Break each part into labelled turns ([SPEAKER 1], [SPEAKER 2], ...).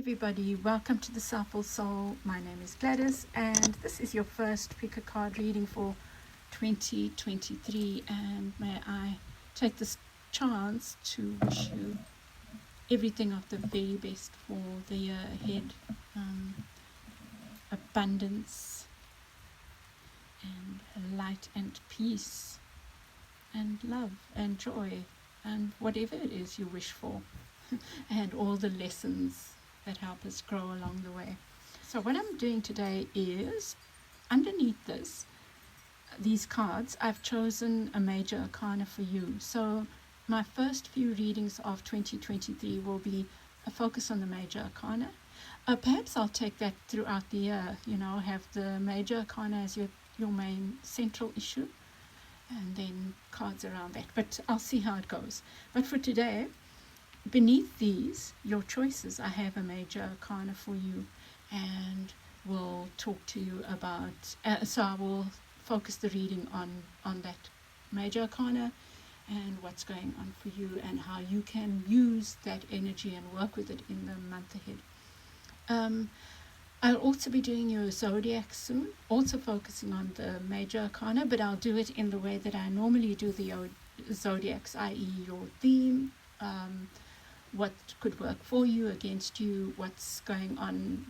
[SPEAKER 1] everybody, welcome to the Soulful Soul. My name is Gladys and this is your first pick a card reading for 2023, and may I take this chance to wish you everything of the very best for the year ahead. Abundance and light and peace and love and joy and whatever it is you wish for. And all the lessons that help us grow along the way. So what I'm doing today is, underneath these cards, I've chosen a Major Arcana for you. So my first few readings of 2023 will be a focus on the Major Arcana. Perhaps I'll take that throughout the year, have the Major Arcana as your main central issue, and then cards around that. But I'll see how it goes. But for today, beneath these, your choices, I have a Major Arcana for you, and we'll talk to you about, so I will focus the reading on that Major Arcana and what's going on for you and how you can use that energy and work with it in the month ahead. I'll also be doing your zodiacs soon, also focusing on the Major Arcana, but I'll do it in the way that I normally do the zodiacs, i.e. your theme, what could work for you, against you, what's going on,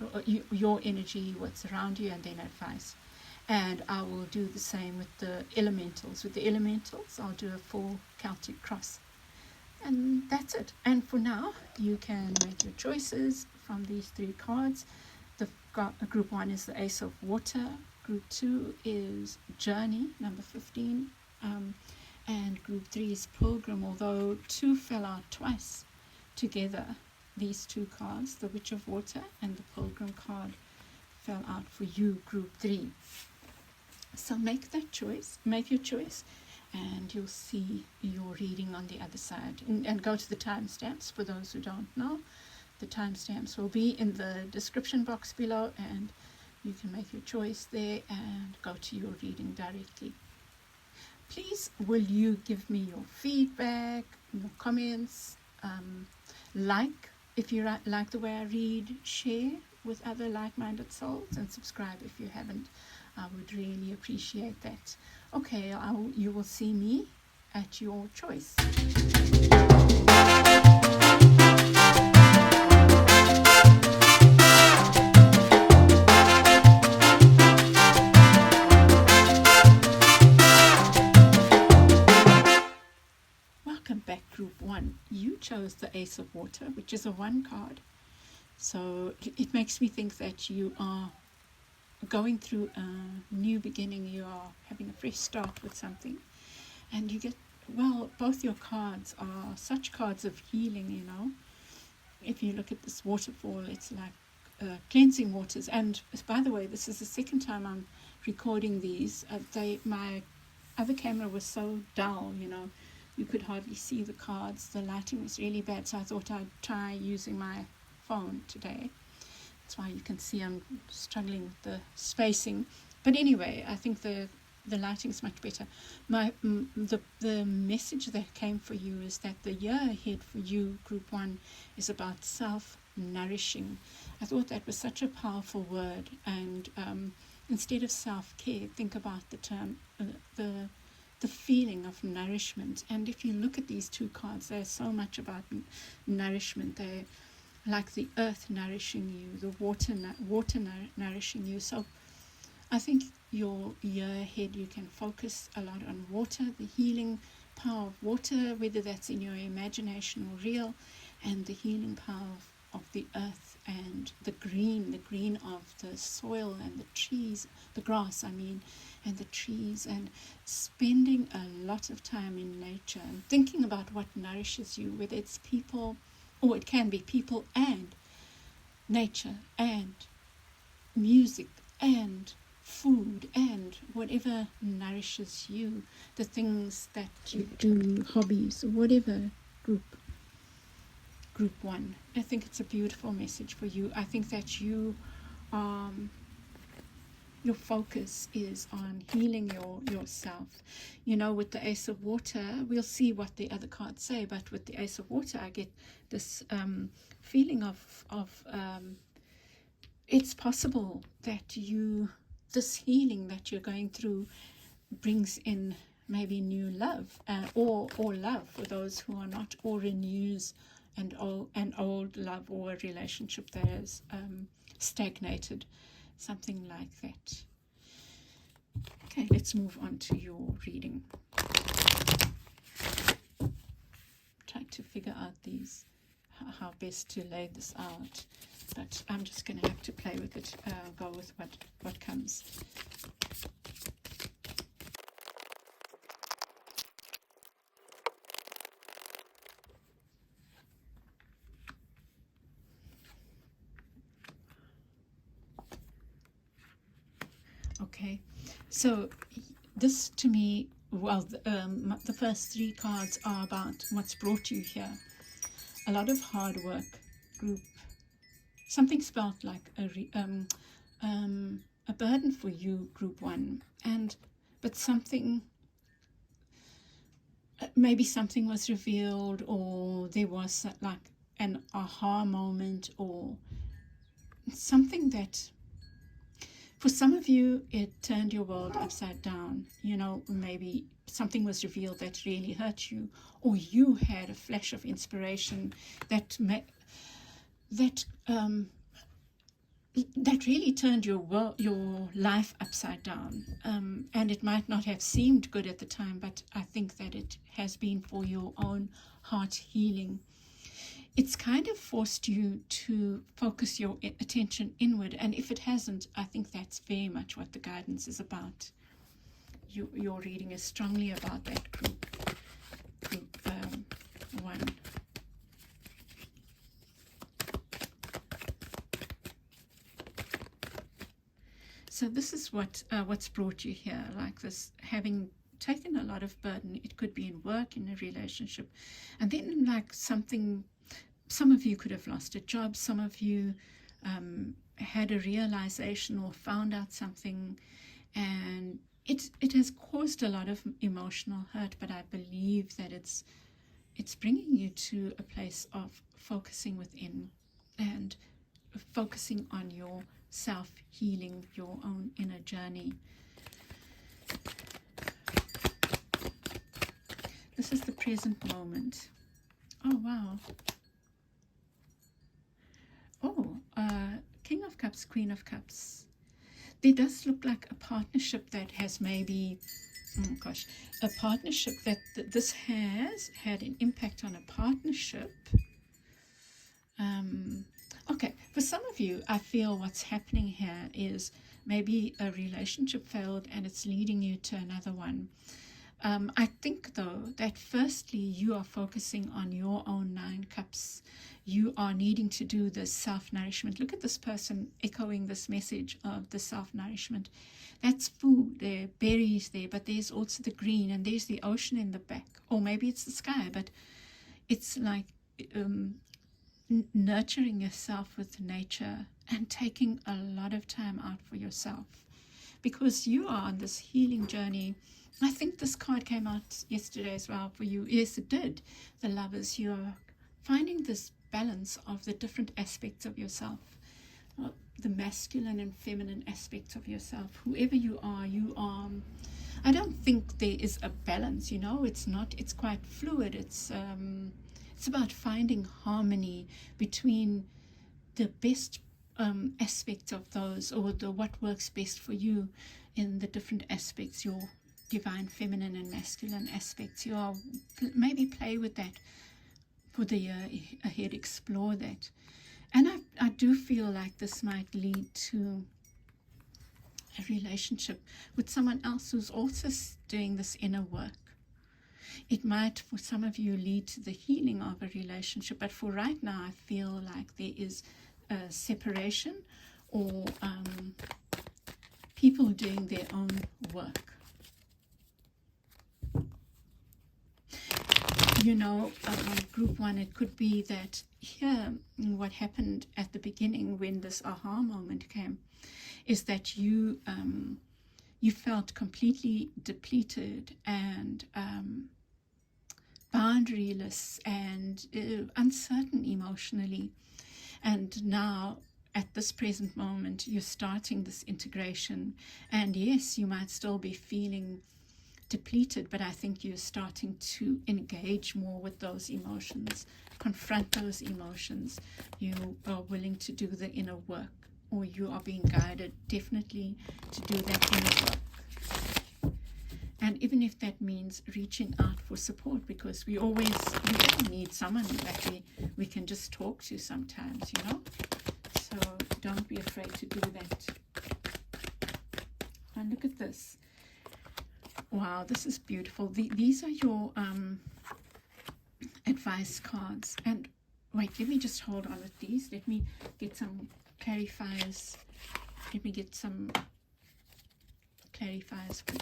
[SPEAKER 1] your energy, what's around you, and then advice. And I will do the same with the elementals. With the elementals, I'll do a full Celtic cross. And that's it. And for now, you can make your choices from these three cards. Group 1 is the Ace of Water. Group 2 is Journey, number 15. And Group 3 is Pilgrim, although 2 fell out twice together. These two cards, the Witch of Water and the Pilgrim card, fell out for you, Group 3. So make your choice, and you'll see your reading on the other side. And go to the timestamps for those who don't know. The timestamps will be in the description box below, and you can make your choice there and go to your reading directly. Please, will you give me your feedback, your comments, if you like the way I read, share with other like-minded souls, and subscribe if you haven't. I would really appreciate that. Okay, you will see me at your choice. Welcome back, Group 1. You chose the Ace of Water, which is a 1 card. So it makes me think that you are going through a new beginning. You are having a fresh start with something. And you get, both your cards are such cards of healing, If you look at this waterfall, it's like cleansing waters. And by the way, this is the second time I'm recording these. My other camera was so dull, you could hardly see the cards. The lighting was really bad, so I thought I'd try using my phone today. That's why you can see I'm struggling with the spacing. But anyway, I think the lighting's much better. The message that came for you is that the year ahead for you, Group 1, is about self-nourishing. I thought that was such a powerful word, and instead of self-care, think about the term, the feeling of nourishment. And if you look at these two cards, they're so much about nourishment. They're like the earth nourishing you, the water nourishing you. So I think your year ahead, you can focus a lot on water, the healing power of water, whether that's in your imagination or real, and the healing power of the earth and the green of the soil and the trees, the grass, and the trees, and spending a lot of time in nature and thinking about what nourishes you, whether it's people, or it can be people and nature and music and food and whatever nourishes you, the things that you do, hobbies, whatever. Group 1. I think it's a beautiful message for you. I think that you your focus is on healing yourself. You know, with the Ace of Water, we'll see what the other cards say, but with the Ace of Water, I get this feeling of it's possible that this healing that you're going through brings in maybe new love, or love for those who are not, or renews an old love or a relationship that has stagnated, something like that. Okay, let's move on to your reading. Try to figure out how best to lay this out, but I'm just going to have to play with it, go with what comes. Okay, so this to me, well, the first three cards are about what's brought you here. A lot of hard work, group. Something spelled like a burden for you, group one, but something, maybe something was revealed, or there was like an aha moment, or something that, for some of you, it turned your world upside down. You know, maybe something was revealed that really hurt you, or you had a flash of inspiration that really turned your life upside down. And it might not have seemed good at the time, but I think that it has been for your own heart healing. It's kind of forced you to focus your attention inward, and if it hasn't, I think that's very much what the guidance is about. Your reading is strongly about that group one. So this is what's brought you here, like this, having taken a lot of burden. It could be in work, in a relationship, and then like something. Some of you could have lost a job. Some of you had a realization or found out something, and it has caused a lot of emotional hurt. But I believe that it's bringing you to a place of focusing within and focusing on your self-healing, your own inner journey. This is the present moment. Oh, wow. Oh, King of Cups, Queen of Cups. There does look like a partnership that has maybe, a partnership that this has had an impact on a partnership. Okay, for some of you, I feel what's happening here is maybe a relationship failed and it's leading you to another one. I think, though, that firstly, you are focusing on your own 9 cups. You are needing to do this self-nourishment. Look at this person echoing this message of the self-nourishment. That's food, there are berries there, but there's also the green, and there's the ocean in the back. Or maybe it's the sky, but it's like nurturing yourself with nature and taking a lot of time out for yourself. Because you are on this healing journey. I think this card came out yesterday as well for you. Yes, it did. The Lovers. You are finding this balance of the different aspects of yourself, the masculine and feminine aspects of yourself. Whoever you are, I don't think there is a balance, you know. It's not. It's quite fluid. It's about finding harmony between the best aspects of those, or what works best for you in the different aspects, your divine feminine and masculine aspects. You are maybe play with that for the year ahead, explore that. And I do feel like this might lead to a relationship with someone else who's also doing this inner work. It might, for some of you, lead to the healing of a relationship, but for right now, I feel like there is a separation, or people doing their own work. group one, it could be that here, what happened at the beginning when this aha moment came, is that you felt completely depleted and boundaryless and uncertain emotionally. And now, at this present moment, you're starting this integration. And yes, you might still be feeling depleted, but I think you're starting to engage more with those emotions, confront those emotions. You are willing to do the inner work, or you are being guided definitely to do that inner work. And even if that means reaching out for support, because we all need someone that we can just talk to sometimes, so don't be afraid to do that. And look at this. Wow, this is beautiful. These are your advice cards. And wait, let me just hold on with these. Let me get some clarifiers. Let me get some clarifiers for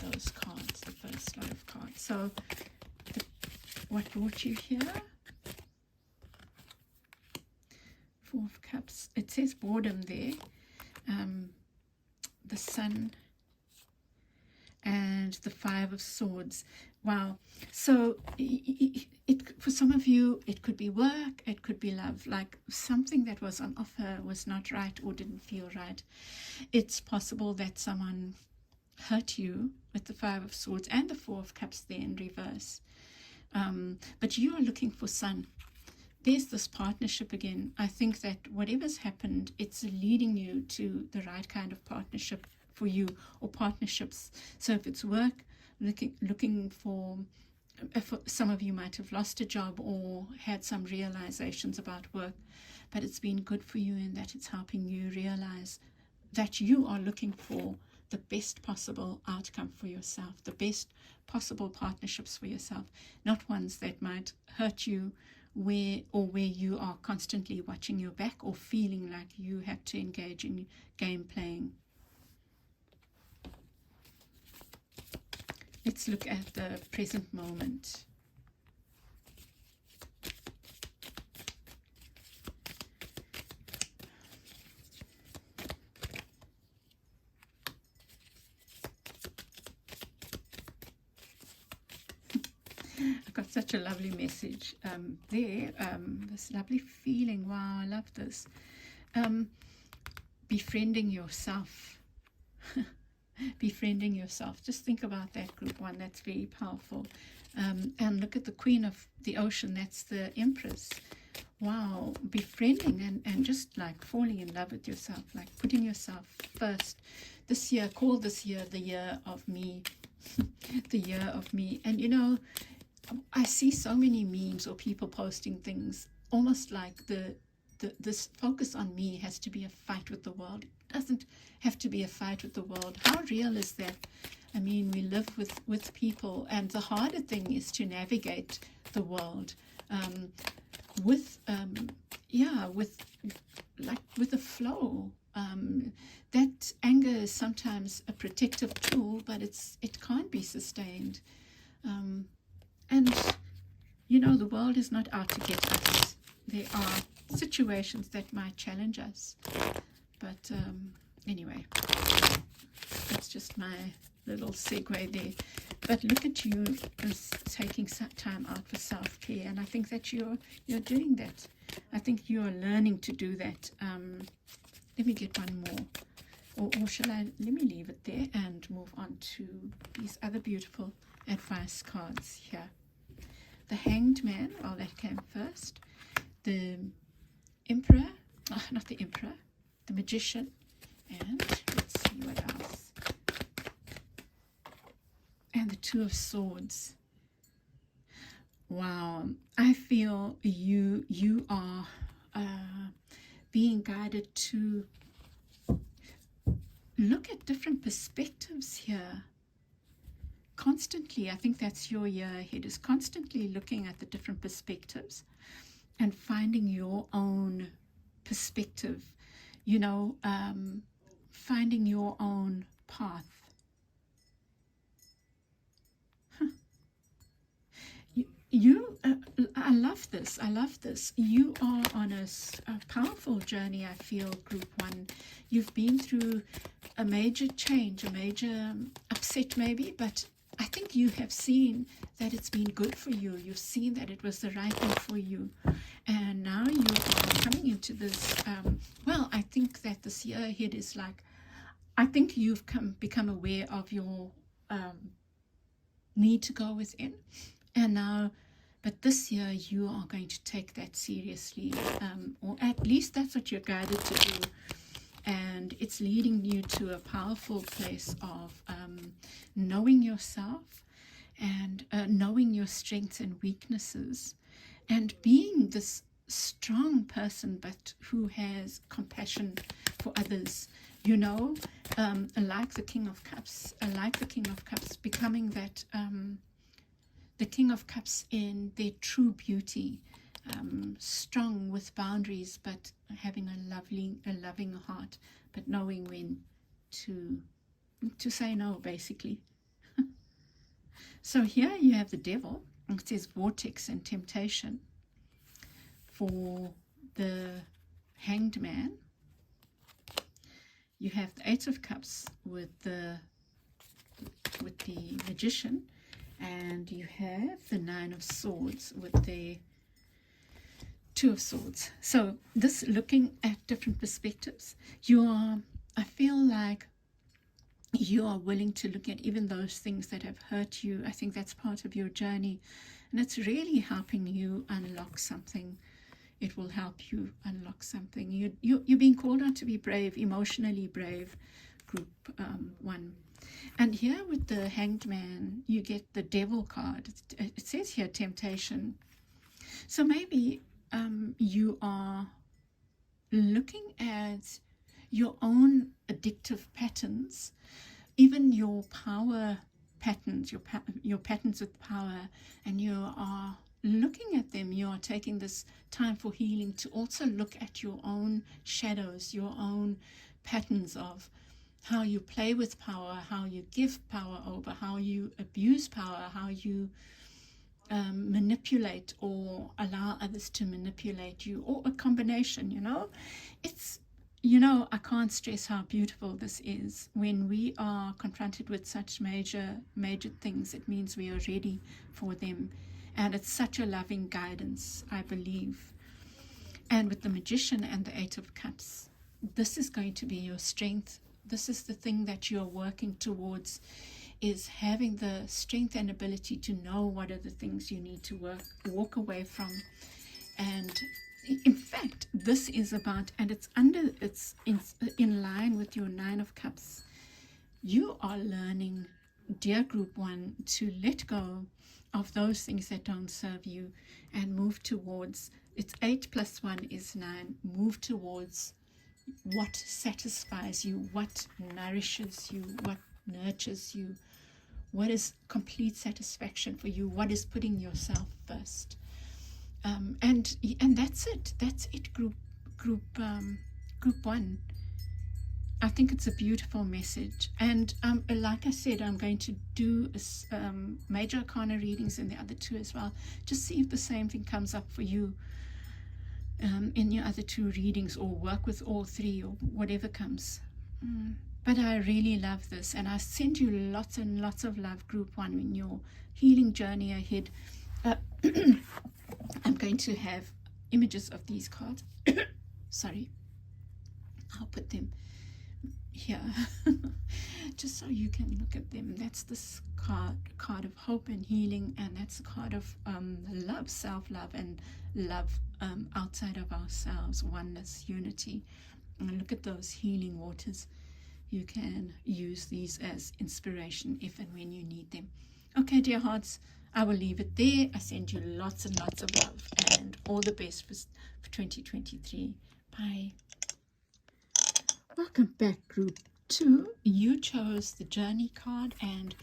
[SPEAKER 1] those cards, the first lot of cards. So, what brought you here? Four of Cups. It says boredom there. The Sun and the Five of Swords. Wow. So for some of you, it could be work, it could be love, like something that was on offer was not right or didn't feel right. It's possible that someone hurt you with the Five of Swords and the Four of Cups there in reverse. But you are looking for Sun. There's this partnership again. I think that whatever's happened, it's leading you to the right kind of partnership for you, or partnerships. So if it's work, looking for some of you might have lost a job or had some realizations about work, but it's been good for you in that it's helping you realize that you are looking for the best possible outcome for yourself, the best possible partnerships for yourself, not ones that might hurt you, where you are constantly watching your back or feeling like you have to engage in game playing. Let's look at the present moment. I've got such a lovely message there, this lovely feeling. Wow, I love this. Befriending yourself. Befriending yourself. Just think about that, group one. That's very powerful. And look at the Queen of the Ocean. That's the Empress. Wow, befriending and just like falling in love with yourself, like putting yourself first. This year, call this year the year of me. The year of me. And I see so many memes or people posting things almost like this focus on me has to be a fight with the world. It doesn't have to be a fight with the world. How real is that? I mean, we live with people, and the harder thing is to navigate the world with the flow. That anger is sometimes a protective tool, but it can't be sustained. And the world is not out to get us. There are situations that might challenge us. But anyway, that's just my little segue there. But look at you as taking time out for self-care, and I think that you're doing that. I think you are learning to do that. Let me get one more, or shall I? Let me leave it there and move on to these other beautiful advice cards here. The Hanged Man. Well, that came first. The Emperor. Not the Emperor. The Magician. And let's see what else. And the Two of Swords. Wow, I feel you are being guided to look at different perspectives here. Constantly, I think that's your year ahead, is constantly looking at the different perspectives and finding your own perspective, finding your own path. I love this. I love this. You are on a powerful journey, I feel, Group 1. You've been through a major change, a major upset maybe, but I think you have seen that it's been good for you. You've seen that it was the right thing for you. And now you are coming into this, well, I think that this year ahead is like, I think you've become aware of your need to go within. And now, but this year you are going to take that seriously, or at least that's what you're guided to do. And it's leading you to a powerful place of knowing yourself and knowing your strengths and weaknesses, and being this strong person, but who has compassion for others. You know, like the King of Cups, becoming that the King of Cups in their true beauty, strong with boundaries, but having a loving heart, but knowing when to say no, basically. So here you have the devil. It says vortex and temptation. For the Hanged Man, you have the Eight of Cups with the Magician, and you have the Nine of Swords with the Two of Swords. So this, looking at different perspectives, I feel like you are willing to look at even those things that have hurt you. I think that's part of your journey, and it's really helping you unlock something. It will help you unlock something. You're being called on to be brave, emotionally brave, Group 1. And here with the Hanged Man, you get the Devil card. It says here temptation. So maybe you are looking at your own addictive patterns, even your power patterns, your patterns with power, and you are looking at them. You are taking this time for healing to also look at your own shadows, your own patterns of how you play with power, how you give power over, how you abuse power, how you manipulate or allow others to manipulate you, or a combination. I can't stress how beautiful this is. When we are confronted with such major things, it means we are ready for them, and it's such a loving guidance, I believe. And with the Magician and the Eight of Cups, this is going to be your strength. This is the thing that you're working towards, is having the strength and ability to know what are the things you need to walk away from. And in fact, this is about, and it's in line with your Nine of Cups. You are learning, dear Group 1, to let go of those things that don't serve you and move towards, it's 8 plus 1 is 9, move towards what satisfies you, what nourishes you, what nurtures you, what is complete satisfaction for you, what is putting yourself first. And that's it, Group 1. I think it's a beautiful message. And like I said, I'm going to do Major Arcana readings in the other two as well, just see if the same thing comes up for you in your other two readings, or work with all three, or whatever comes. But I really love this, and I send you lots and lots of love, Group 1, in your healing journey ahead. I'm going to have images of these cards. Sorry, I'll put them here just so you can look at them. That's this card of hope and healing, and that's a card of love, self-love, and love outside of ourselves, oneness, unity. And look at those healing waters. You can use these as inspiration if and when you need them. Okay, dear hearts, I will leave it there. I send you lots and lots of love and all the best for 2023. Bye. Welcome back, Group 2. You chose the Journey card, and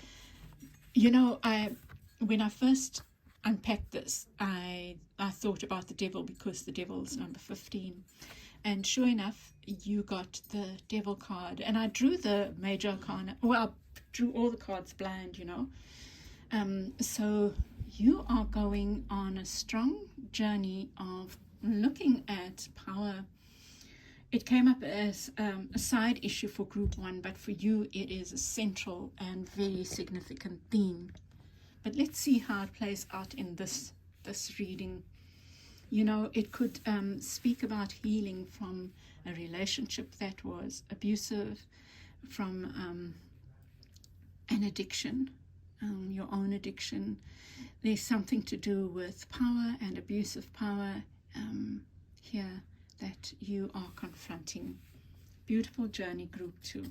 [SPEAKER 1] when I first unpacked this, I thought about the devil, because the devil's number 15. And sure enough, you got the Devil card. And I drew the Major Arcana. Well, I drew all the cards blind, So you are going on a strong journey of looking at power. It came up as a side issue for group 1, but for you it is a central and very significant theme. But let's see how it plays out in this reading. You know, it could speak about healing from a relationship that was abusive, from an addiction, your own addiction. There's something to do with power and abuse of power here that you are confronting. Beautiful journey, group 2.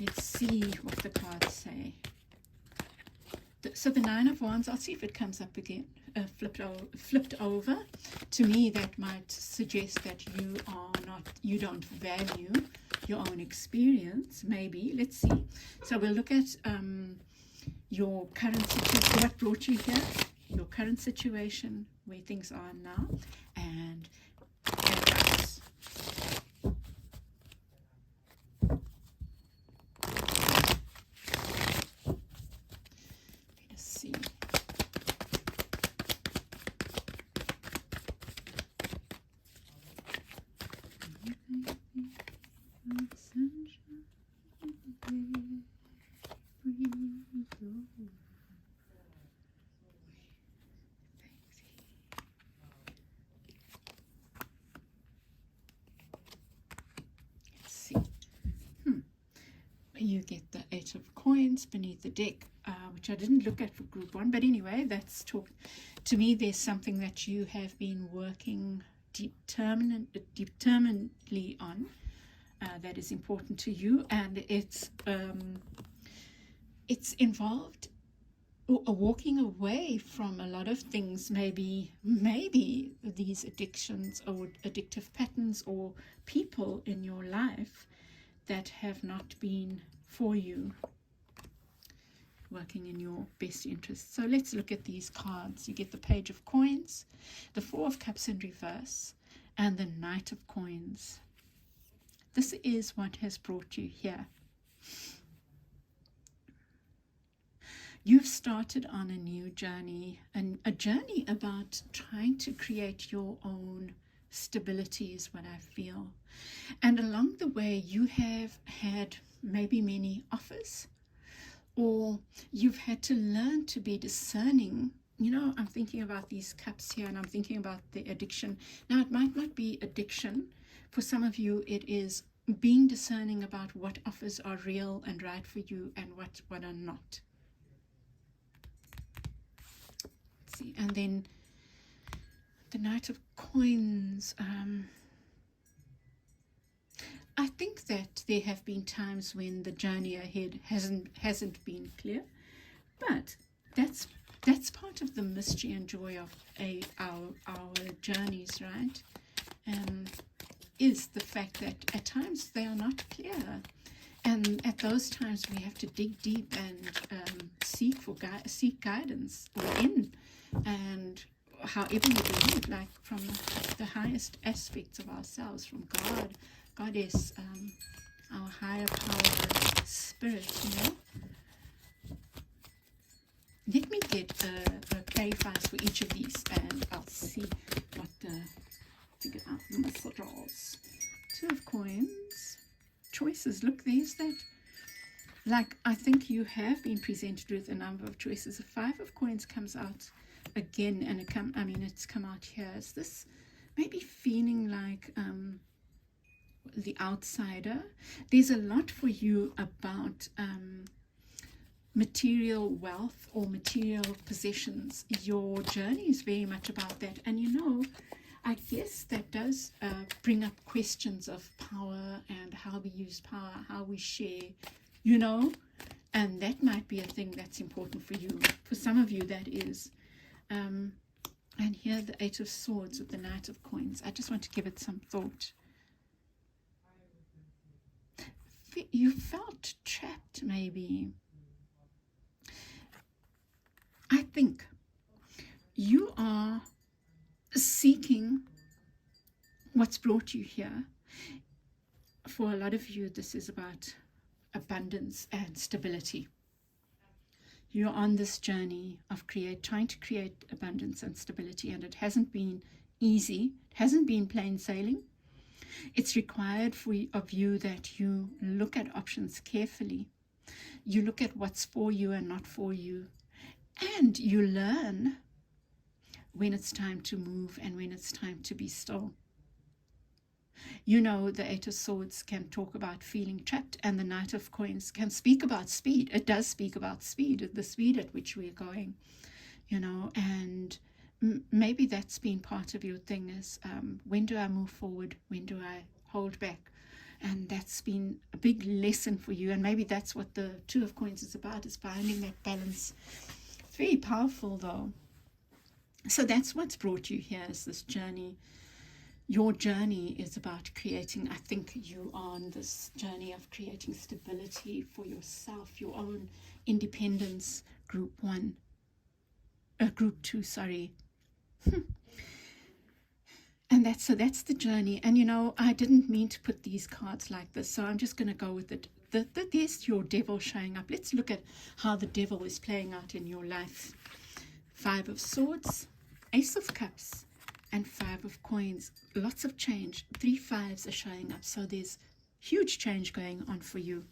[SPEAKER 1] Let's see what the cards say. So the 9 of Wands, I'll see if it comes up again, flipped over. To me, that might suggest that you don't value your own experience, maybe. Let's see. So we'll look at your current situation, what brought you here, your current situation, where things are now, and advice. Let's see. You get the 8 of Coins beneath the deck, which I didn't look at for group 1, but anyway, that's talk. To me, there's something that you have been working determinedly on that is important to you, and it's involved walking away from a lot of things, maybe these addictions or addictive patterns or people in your life that have not been for you, working in your best interest. So let's look at these cards. You get the Page of Coins, the 4 of Cups in reverse, and the Knight of Coins. This is what has brought you here. You've started on a new journey, and a journey about trying to create your own stability is what I feel. And along the way, you have had maybe many offers, or you've had to learn to be discerning. You know, I'm thinking about these cups here, and I'm thinking about the addiction. Now, it might not be addiction. For some of you, it is being discerning about what offers are real and right for you and what are not. Let's see, and then the Knight of Coins. I think that there have been times when the journey ahead hasn't been clear, but that's part of the mystery and joy of our journeys, right? Is the fact that at times they are not clear, and at those times we have to dig deep and seek guidance within, and however you believe, like from the highest aspects of ourselves, from God, Goddess, our higher power, spirit, you know. Let me get a clarifiers for each of these, and I'll see what figure out the messages. 2 of Coins, choices. Look, there's that. Like, I think you have been presented with a number of choices. The 5 of Coins comes out again, and it's come out here. Is this maybe feeling like the outsider? There's a lot for you about material wealth or material possessions. Your journey is very much about that, and you know, I guess that does bring up questions of power and how we use power, how we share, you know, and that might be a thing that's important for you. For some of you, that is. And here the 8 of Swords with the Knight of Coins. I just want to give it some thought. You felt trapped, maybe. I think you are seeking what's brought you here. For a lot of you, this is about abundance and stability. You're on this journey of trying to create abundance and stability, and it hasn't been easy. It hasn't been plain sailing. It's required of you that you look at options carefully. You look at what's for you and not for you. And you learn when it's time to move and when it's time to be still. You know, the Eight of Swords can talk about feeling trapped, and the Knight of Coins can speak about speed. It does speak about speed, the speed at which we're going, you know, and maybe that's been part of your thing is, when do I move forward? When do I hold back? And that's been a big lesson for you. And maybe that's what the Two of Coins is about, is finding that balance. It's very powerful, though. So that's what's brought you here, is this journey. Your journey is about creating, I think you are on this journey of creating stability for yourself, your own independence, group 2, sorry. And that's the journey. And you know, I didn't mean to put these cards like this, so I'm just going to go with it. There's your devil showing up. Let's look at how the devil is playing out in your life. 5 of Swords, Ace of Cups, and 5 of Coins. Lots of change. 3 5s are showing up, so there's huge change going on for you.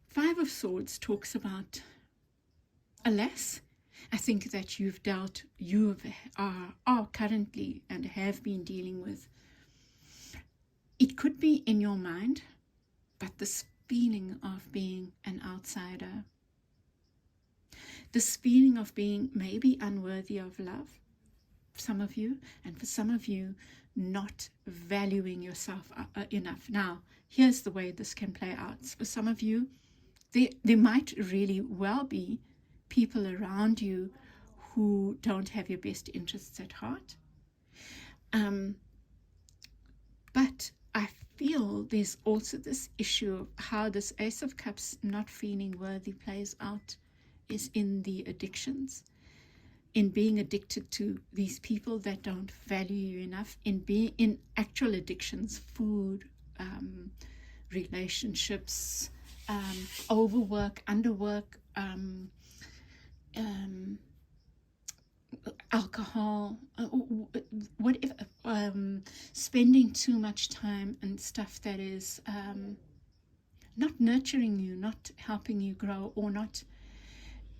[SPEAKER 1] 5 of Swords talks about, alas, I think that you are currently and have been dealing with. It could be in your mind, but this feeling of being an outsider, this feeling of being maybe unworthy of love, for some of you, and for some of you, not valuing yourself enough. Now, here's the way this can play out. For some of you, there might really well be people around you who don't have your best interests at heart. But I feel there's also this issue of how this Ace of Cups not feeling worthy plays out is in the addictions, in being addicted to these people that don't value you enough, in actual addictions, food, relationships, overwork, underwork, alcohol, whatever, spending too much time and stuff that is not nurturing you, not helping you grow, or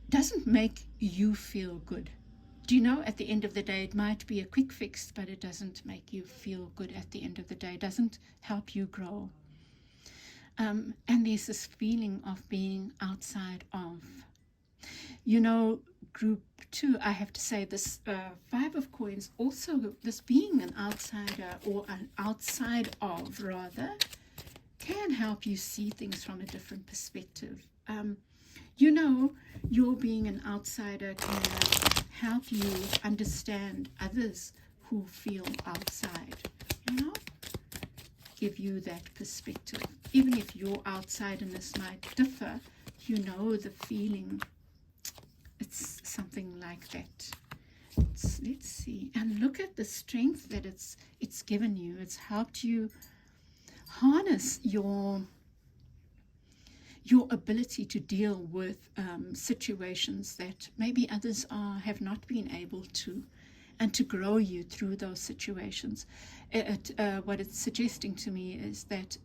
[SPEAKER 1] doesn't make you feel good. Do you know, at the end of the day, it might be a quick fix, but it doesn't make you feel good at the end of the day. It doesn't help you grow. And there's this feeling of being outside of. You know, group 2, I have to say this 5 of Coins, also this being an outsider, or an outside of rather, can help you see things from a different perspective. You know, your being an outsider can help you understand others who feel outside, you know, give you that perspective. Even if your outsiderness might differ, you know the feeling. It's something like that. Let's see. And look at the strength that it's given you. It's helped you harness your ability to deal with situations that maybe others have not been able to, and to grow you through those situations. What it's suggesting to me is that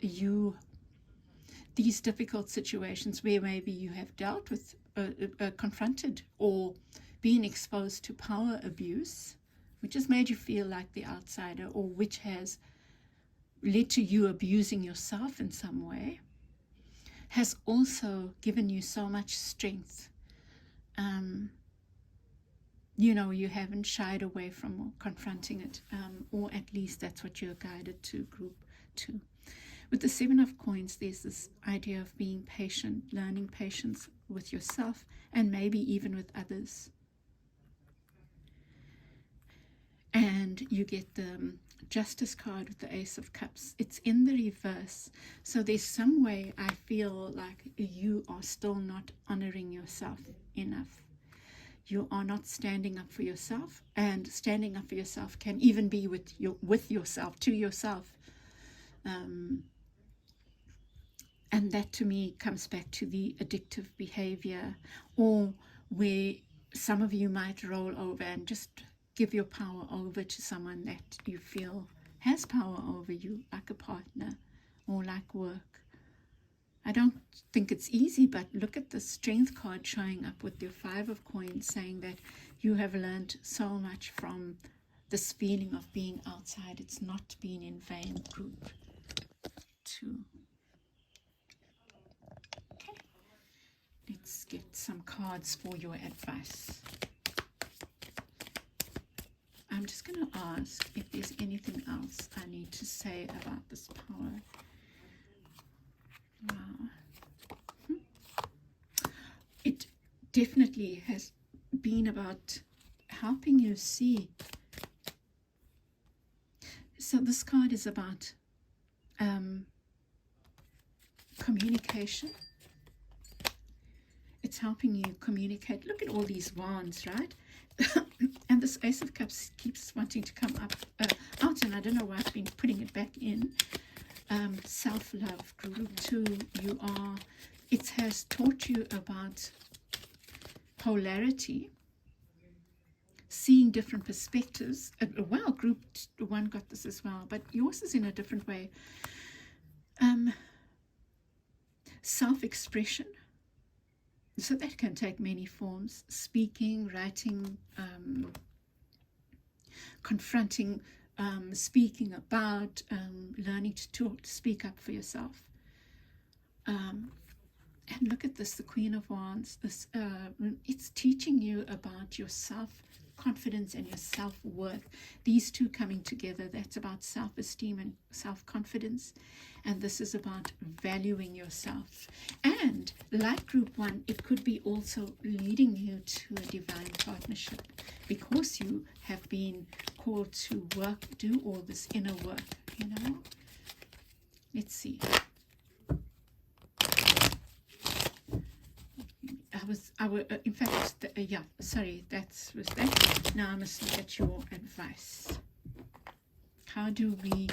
[SPEAKER 1] these difficult situations where maybe you have dealt with, confronted, or been exposed to power abuse, which has made you feel like the outsider, or which has led to you abusing yourself in some way, has also given you so much strength. You know, you haven't shied away from confronting it, or at least that's what you're guided to, group 2. With the 7 of Coins, there's this idea of being patient, learning patience with yourself, and maybe even with others. And you get the Justice card with the Ace of Cups. It's in the reverse. So there's some way I feel like you are still not honoring yourself enough. You are not standing up for yourself, and standing up for yourself can even be with yourself, to yourself. And that to me comes back to the addictive behavior, or where some of you might roll over and just give your power over to someone that you feel has power over you, like a partner or like work. I don't think it's easy, but look at the strength card showing up with your 5 of coins, saying that you have learned so much from this feeling of being outside. It's not been in vain, group 2. Okay, let's get some cards for your advice. I'm just going to ask if there's anything else I need to say about this power. Wow. It definitely has been about helping you see. So this card is about communication. It's helping you communicate. Look at all these wands, right? And this Ace of Cups keeps wanting to come up out, and I don't know why I've been putting it back in. Self-love, group 2, you are, it has taught you about polarity, seeing different perspectives. Well, group 1 got this as well, but yours is in a different way. Self-expression. So that can take many forms: speaking, writing, confronting, speaking about, learning to talk, to speak up for yourself. And look at this, the Queen of Wands. This, it's teaching you about your self-confidence and your self-worth. These two coming together, that's about self-esteem and self-confidence. And this is about valuing yourself. And like group 1, it could be also leading you to a divine partnership, because you have been called to work, do all this inner work, you know. Let's see. In fact, yeah, sorry, that was that. Now I must look at your advice. How do we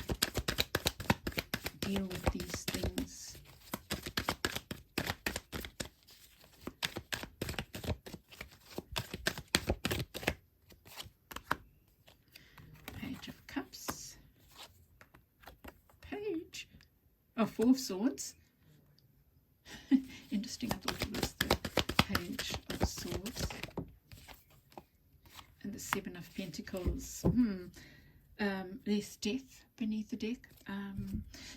[SPEAKER 1] deal with these things? Page of Cups. Page. Oh, 4 of Swords. Interesting, I thought it was the Page of Swords. And the 7 of Pentacles. There's death beneath the deck.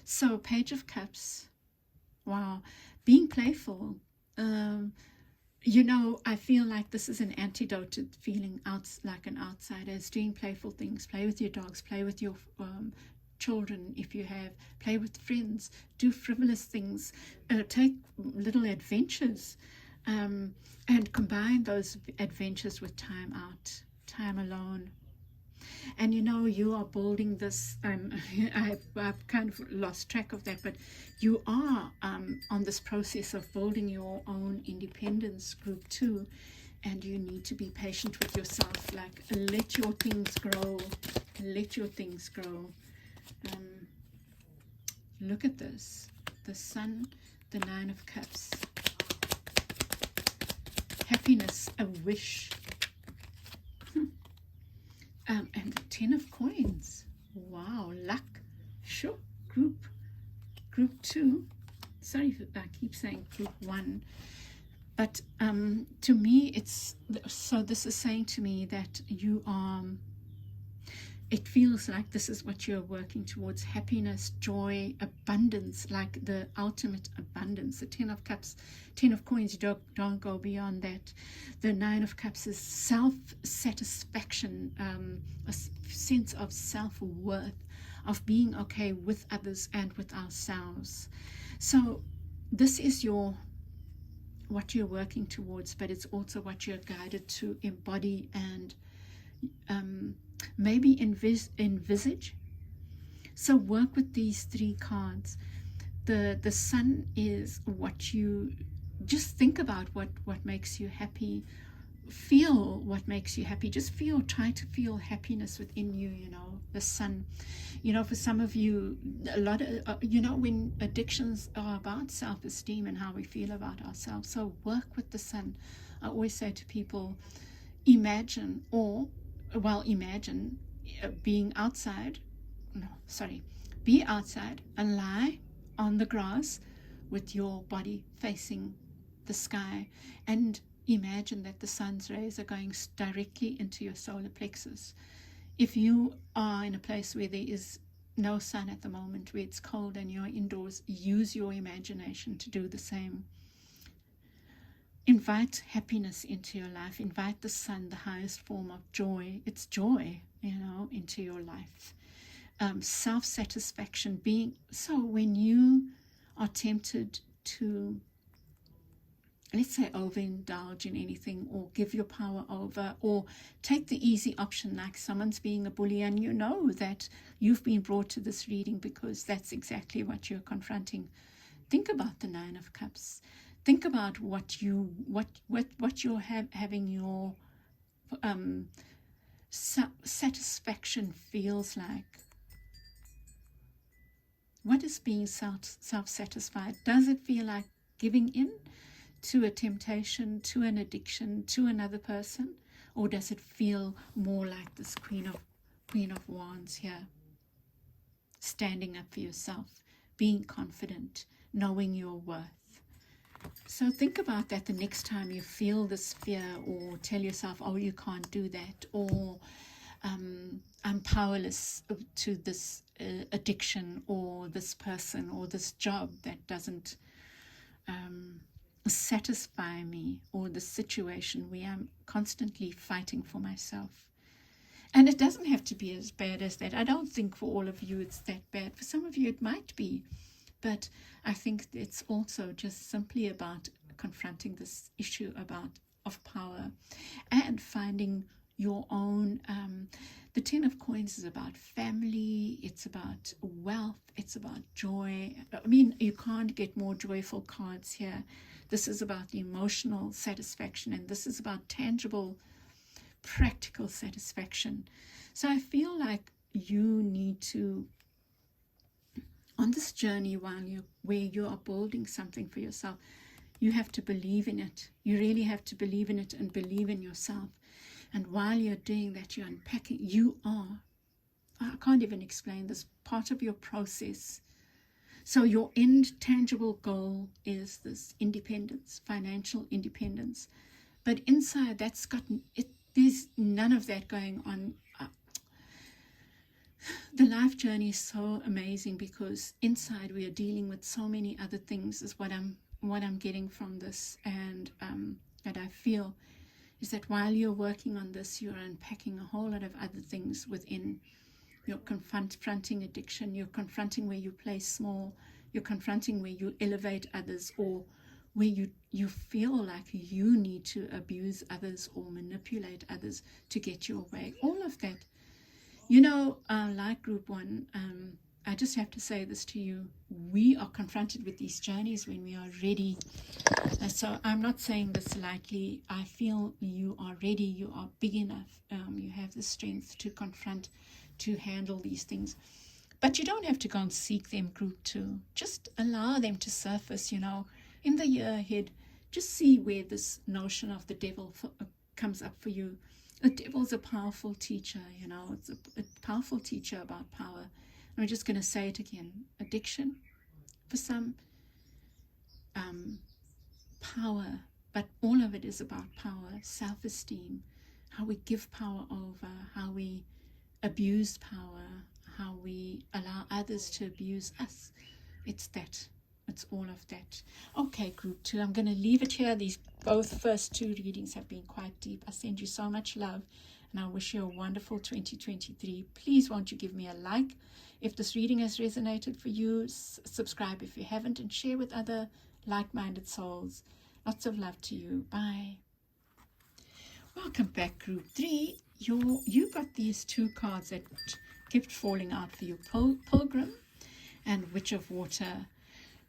[SPEAKER 1] So Page of Cups. Wow. Being playful. You know, I feel like this is an antidote to feeling like an outsider. It's doing playful things. Play with your dogs. Play with your children if you have. Play with friends. Do frivolous things. Take little adventures. And combine those adventures with time out. Time alone. And you know, you are building this, I've kind of lost track of that, but you are on this process of building your own independence, group 2, and you need to be patient with yourself. Like, let your things grow. Let your things grow. Look at this. The Sun, the 9 of Cups. Happiness, a wish. And the 10 of Coins. Wow, luck. Sure. Group 2. Sorry if I keep saying group 1. But to me, it's, so this is saying to me that you are, it feels like this is what you're working towards: happiness, joy, abundance, like the ultimate abundance. The 10 of Cups, 10 of Coins, you don't go beyond that. The 9 of Cups is self-satisfaction, a sense of self-worth, of being okay with others and with ourselves. So this is what you're working towards, but it's also what you're guided to embody and maybe envisage. So work with these 3 cards. The Sun is what you just think about, what makes you happy, feel what makes you happy. Just try to feel happiness within you, the sun. For some of you, a lot of, when addictions are about self-esteem and how we feel about ourselves. So work with the sun. I always say to people, imagine being outside. No, sorry. Be outside and lie on the grass with your body facing the sky, and imagine that the sun's rays are going directly into your solar plexus. If you are in a place where there is no sun at the moment, where it's cold and you're indoors, use your imagination to do the same. Invite happiness into your life. Invite the sun, the highest form of joy. It's joy, into your life. Self-satisfaction, so when you are tempted to, let's say, overindulge in anything, or give your power over, or take the easy option, like someone's being a bully, and you know that you've been brought to this reading because that's exactly what you're confronting. Think about the Nine of Cups. Think about what you're having your satisfaction feels like. What is being self-satisfied? Does it feel like giving in to a temptation, to an addiction, to another person? Or does it feel more like this Queen of Wands here? Standing up for yourself, being confident, knowing your worth. So think about that the next time you feel this fear, or tell yourself, oh, you can't do that, or I'm powerless to this addiction, or this person, or this job that doesn't satisfy me, or the situation where I'm constantly fighting for myself. And it doesn't have to be as bad as that. I don't think for all of you it's that bad. For some of you it might be. But I think it's also just simply about confronting this issue of power, and finding your own. The Ten of Coins is about family. It's about wealth. It's about joy. I mean, you can't get more joyful cards here. This is about the emotional satisfaction, and this is about tangible, practical satisfaction. So I feel like you need to, on this journey, where you are building something for yourself, you have to believe in it. You really have to believe in it and believe in yourself. And while you're doing that, you're unpacking. I can't even explain this, part of your process. So your end tangible goal is this independence, financial independence. But inside, there's none of that going on. The life journey is so amazing, because inside we are dealing with so many other things, is what I'm getting from this. And that I feel is that while you're working on this, you're unpacking a whole lot of other things within. You're confronting addiction, you're confronting where you play small, you're confronting where you elevate others, or where you feel like you need to abuse others or manipulate others to get your way. All of that. Like Group 1, I just have to say this to you. We are confronted with these journeys when we are ready. So I'm not saying this lightly. I feel you are ready. You are big enough. You have the strength to confront, to handle these things. But you don't have to go and seek them, Group 2. Just allow them to surface, in the year ahead. Just see where this notion of the devil comes up for you. The devil's a powerful teacher, it's a powerful teacher about power. I'm just going to say it again. Addiction, for some, power, but all of it is about power, self-esteem, how we give power over, how we abuse power, how we allow others to abuse us. It's that. It's all of that. Okay, Group 2, I'm going to leave it here. These both first two readings have been quite deep. I send you so much love, and I wish you a wonderful 2023. Please won't you give me a like if this reading has resonated for you. Subscribe if you haven't, and share with other like-minded souls. Lots of love to you. Bye. Welcome back, Group 3. You got these two cards that kept falling out for you, Pilgrim and Witch of Water.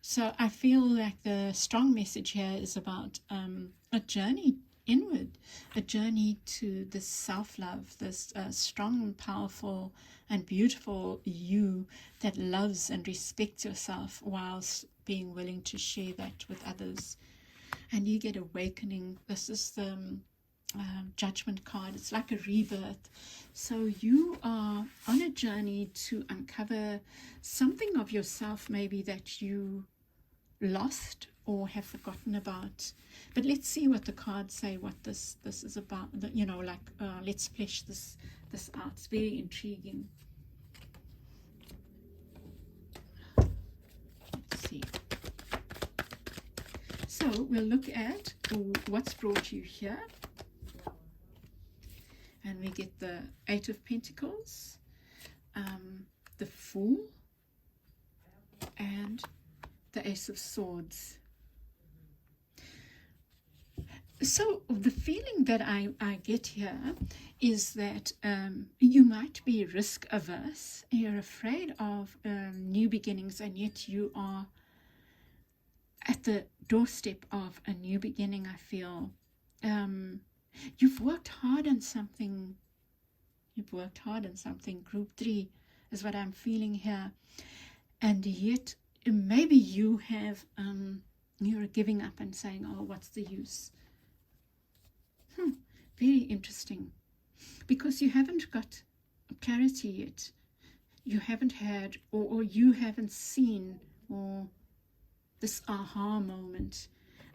[SPEAKER 1] So I feel like the strong message here is about a journey inward, a journey to this self-love, this strong and powerful and beautiful you that loves and respects yourself whilst being willing to share that with others. And you get awakening. This is the judgment card. It's like a rebirth. So you are on a journey to uncover something of yourself maybe that you lost or have forgotten about. But let's see what the cards say, what this is about. You know, like let's flesh this out. It's very intriguing. Let's see. So we'll look at what's brought you here. And we get the Eight of Pentacles, the Fool, and the Ace of Swords. So the feeling that I get here is that you might be risk averse. You're afraid of new beginnings, and yet you are at the doorstep of a new beginning, I feel. You've worked hard on something. Group 3 is what I'm feeling here. And yet, maybe you have, you're giving up and saying, oh, what's the use? Very interesting. Because you haven't got clarity yet. You haven't had, or you haven't seen, or this aha moment.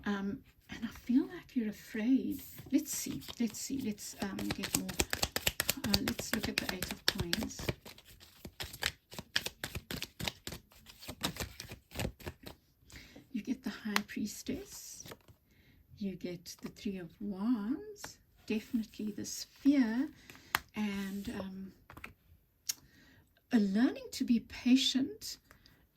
[SPEAKER 1] And I feel like you're afraid. Let's see. Let's get more. Let's look at the Eight of Coins. You get the High Priestess. You get the Three of Wands. Definitely this fear. And learning to be patient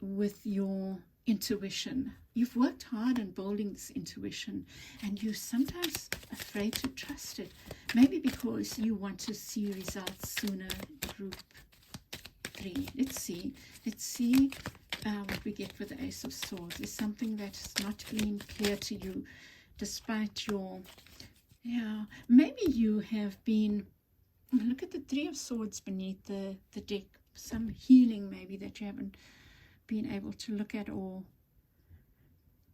[SPEAKER 1] with your intuition. You've worked hard on building this intuition, and you're sometimes afraid to trust it. Maybe because you want to see results sooner. Group 3. Let's see what we get with the Ace of Swords. There's something that's not been clear to you, despite your, maybe you have been, look at the Three of Swords beneath the deck. Some healing maybe that you haven't been able to look at, or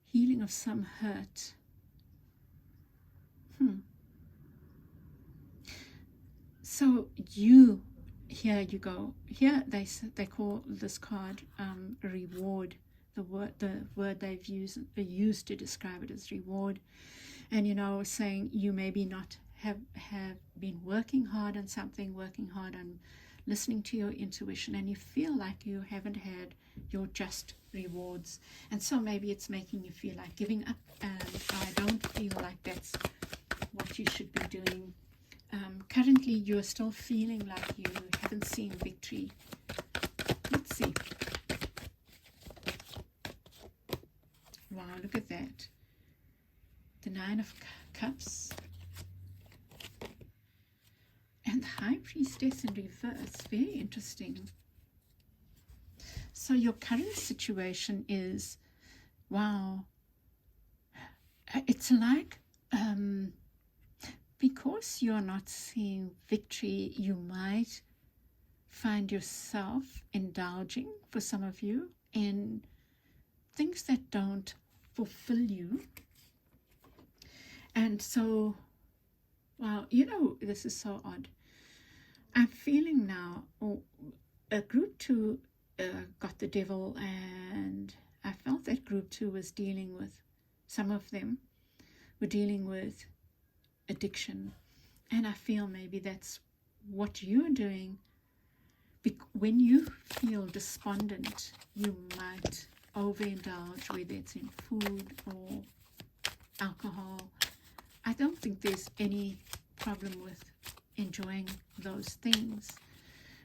[SPEAKER 1] healing of some hurt. So here you go. Here they call this card reward. The word they've used to describe it as reward. And saying you maybe not have been working hard on something, working hard on listening to your intuition, and you feel like you haven't had your just rewards, and so maybe it's making you feel like giving up, and I don't feel like that's what you should be doing. Currently you're still feeling like you haven't seen victory. Let's see. Wow, look at that. The Nine of Cups and the High Priestess in reverse. Very interesting. So your current situation is, wow, it's like because you're not seeing victory, you might find yourself indulging, for some of you, in things that don't fulfill you. And so, wow, this is so odd. I'm feeling now, group 2 got the Devil, and I felt that group 2 was dealing with, some of them were dealing with addiction, and I feel maybe that's what you're doing. When you feel despondent, you might overindulge, whether it's in food or alcohol. I don't think there's any problem with enjoying those things.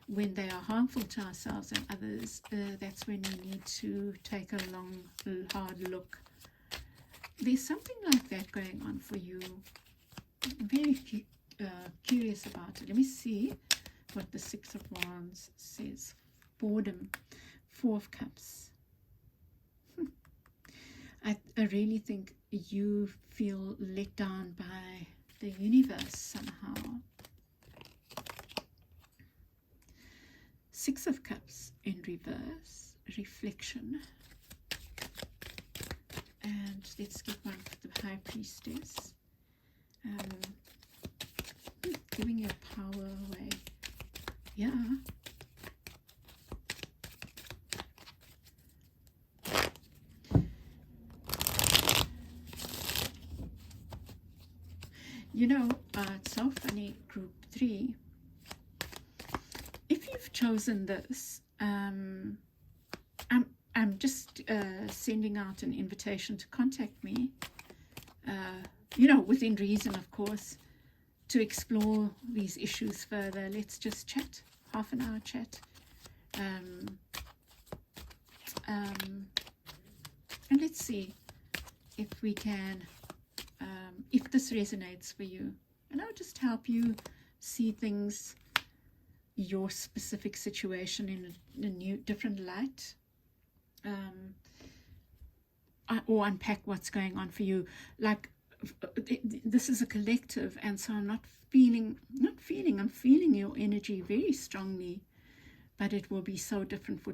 [SPEAKER 1] When they are harmful to ourselves and others, that's when we need to take a long, hard look. There's something like that going on for you. I'm very curious about it. Let me see what the Six of Wands says. Boredom. Four of Cups. I really think you feel let down by the universe somehow. Six of Cups in reverse, reflection. And let's get one for the High Priestess. Giving your power away. Yeah. You know, it's so funny, group 3. If you've chosen this, I'm just sending out an invitation to contact me, you know, within reason, of course, to explore these issues further. Let's just chat, half an hour chat. And let's see if we can, if this resonates for you. And I'll just help you see things, your specific situation in a new, different light. Or unpack what's going on for you. Like, this is a collective, and so I'm feeling your energy very strongly, but it will be so different for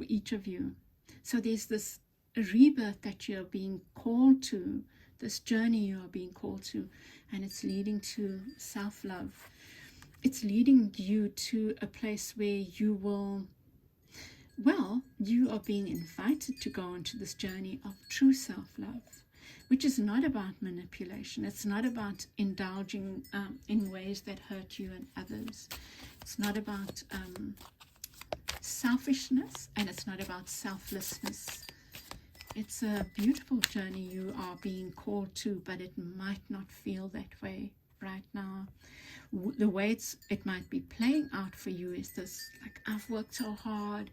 [SPEAKER 1] each of you. So there's this rebirth that you're being called to, this journey you are being called to, and it's leading to self-love. It's leading you to a place where you will, well, you are being invited to go into this journey of true self-love, which is not about manipulation. It's not about indulging in ways that hurt you and others. It's not about selfishness, and it's not about selflessness. It's a beautiful journey you are being called to, but it might not feel that way right now. The way it might be playing out for you is this, like, I've worked so hard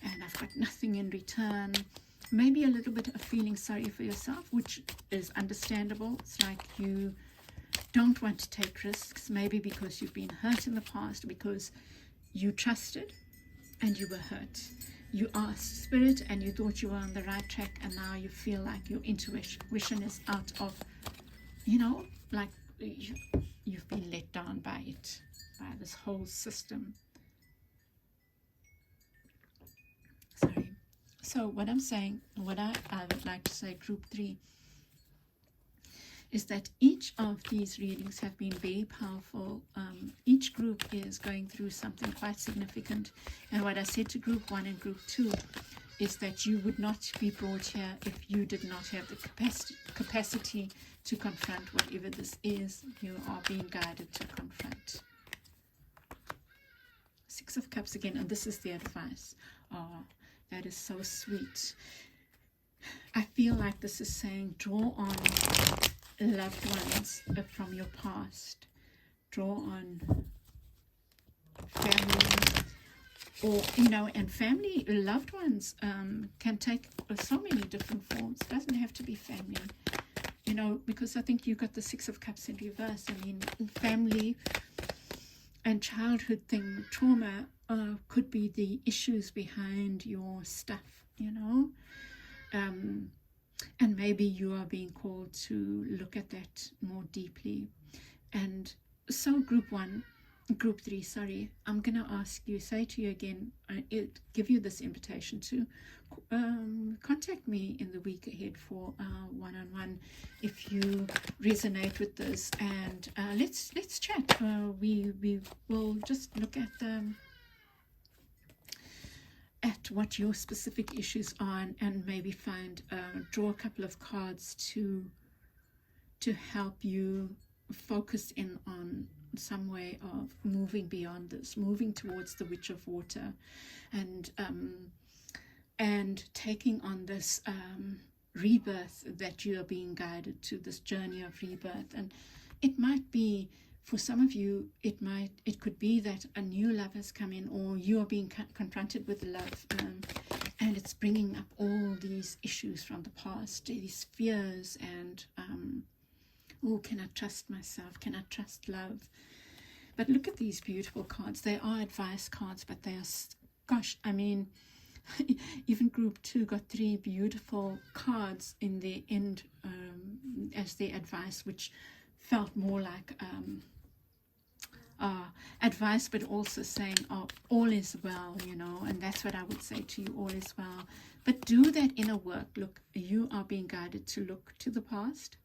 [SPEAKER 1] and I've got nothing in return. Maybe a little bit of feeling sorry for yourself, which is understandable. It's like you don't want to take risks, maybe because you've been hurt in the past, because you trusted and you were hurt. You asked Spirit and you thought you were on the right track, and now you feel like your intuition is out of, you know, like you've been let down by it, by this whole system. Sorry. So what I'm saying, what I would like to say, group 3, is that each of these readings have been very powerful. Each group is going through something quite significant. And what I said to group 1 and group 2 is that you would not be brought here if you did not have the capacity to confront whatever this is you are being guided to confront. Six of Cups again, and this is the advice. Oh, that is so sweet. I feel like this is saying, draw on loved ones from your past. Draw on family, or, you know, and family, loved ones can take so many different forms. It doesn't have to be family, you know, because I think you got the Six of Cups in reverse. I mean, family and childhood trauma could be the issues behind your stuff, you know. And maybe you are being called to look at that more deeply. And so group 3, sorry, I'm going to ask you, say to you again, give you this invitation to contact me in the week ahead for one-on-one if you resonate with this, and let's chat. We will just look at what your specific issues are, and maybe draw a couple of cards to help you focus in on some way of moving beyond this, moving towards the Witch of Water, and taking on this rebirth that you are being guided to, this journey of rebirth. And it might be, for some of you, it could be that a new love has come in, or you are being confronted with love, and it's bringing up all these issues from the past, these fears, and can I trust myself? Can I trust love? But look at these beautiful cards. They are advice cards, but they are, gosh, I mean, even group 2 got 3 beautiful cards in the end as their advice, which felt more like advice, but also saying, oh, all is well, you know, and that's what I would say to you, all is well. But do that inner work. Look, you are being guided to look to the past,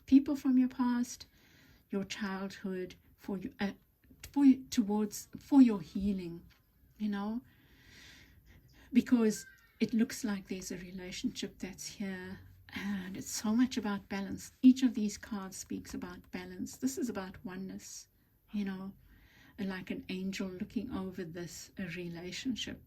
[SPEAKER 1] people from your past, your childhood, for your healing, you know, because it looks like there's a relationship that's here, and it's so much about balance. Each of these cards speaks about balance. This is about oneness, you know, like an angel looking over this relationship.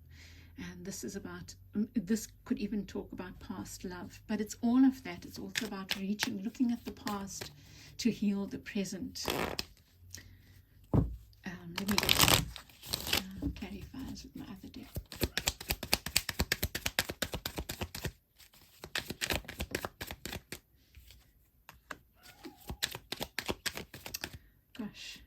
[SPEAKER 1] And this is about, this could even talk about past love, but it's all of that. It's also about reaching, looking at the past to heal the present. Let me get clarifiers with my other deck. Gosh.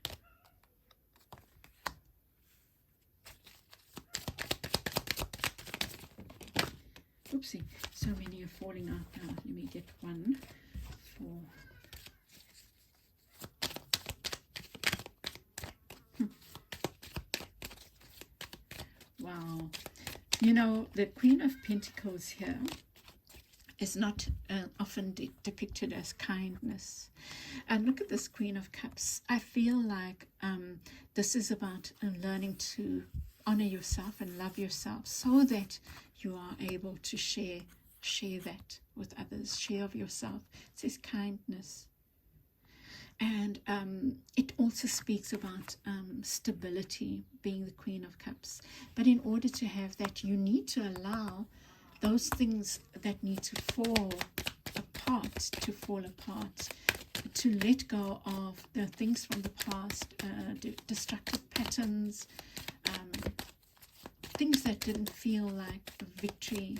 [SPEAKER 1] Oopsie, so many are falling out now. Let me get one for... Wow. You know, the Queen of Pentacles here is not often depicted as kindness. And look at this Queen of Cups. I feel like this is about learning to honor yourself and love yourself so that you are able to share that with others, share of yourself. It says kindness. And it also speaks about stability, being the Queen of Cups. But in order to have that, you need to allow those things that need to fall apart, to let go of the things from the past, destructive patterns, things that didn't feel like a victory,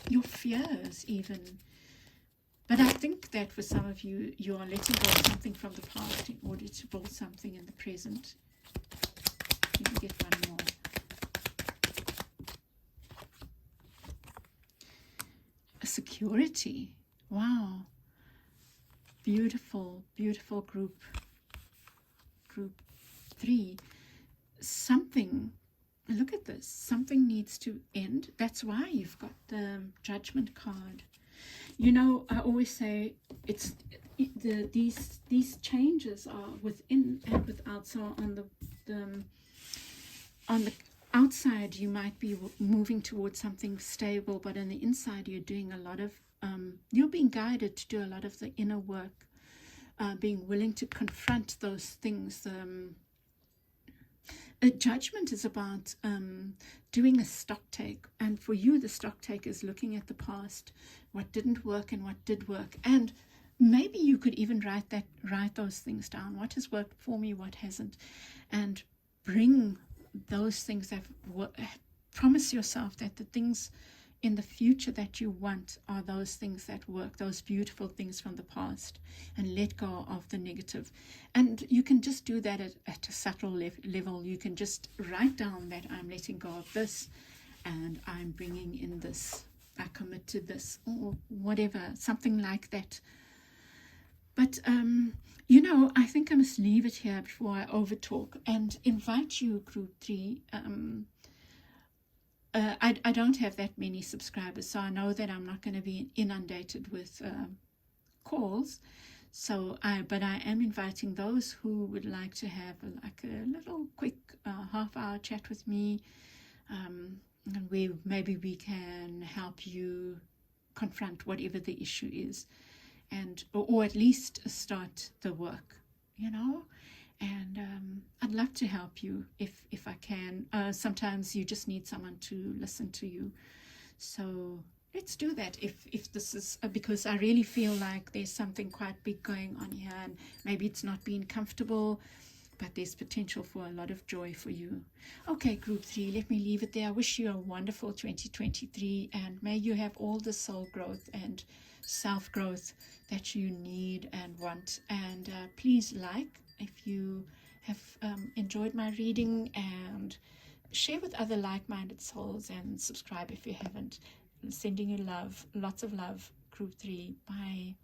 [SPEAKER 1] your fears even. But I think that for some of you, you are letting go of something from the past in order to build something in the present. Let me get one more. A security. Wow. Beautiful, beautiful group 3. Something, look at this, something needs to end. That's why you've got the Judgment card. You know, I always say these changes are within and without. So on the outside, you might be moving towards something stable, but on the inside, you're doing a lot of you're being guided to do a lot of the inner work, being willing to confront those things. A judgment is about doing a stock take, and for you the stock take is looking at the past, what didn't work and what did work, and maybe you could even write those things down. What has worked for me, what hasn't, and bring those things that promise yourself that the things in the future that you want are those things that work, those beautiful things from the past, and let go of the negative. And you can just do that at a subtle level. You can just write down that I'm letting go of this and I'm bringing in this, I commit to this, or whatever, something like that. But you know, I think I must leave it here before I overtalk and invite you, group 3. I don't have that many subscribers, so I know that I'm not going to be inundated with calls. But I am inviting those who would like to have a little quick half-hour chat with me, and where maybe we can help you confront whatever the issue is, and or at least start the work, you know. And I'd love to help you if I can. Sometimes you just need someone to listen to you. So let's do that. If this is because I really feel like there's something quite big going on here, and maybe it's not being comfortable, but there's potential for a lot of joy for you. Okay, group 3, let me leave it there. I wish you a wonderful 2023, and may you have all the soul growth and self-growth that you need and want. And please like if you have enjoyed my reading, and share with other like-minded souls, and subscribe if you haven't. Sending you love, lots of love, group 3. Bye.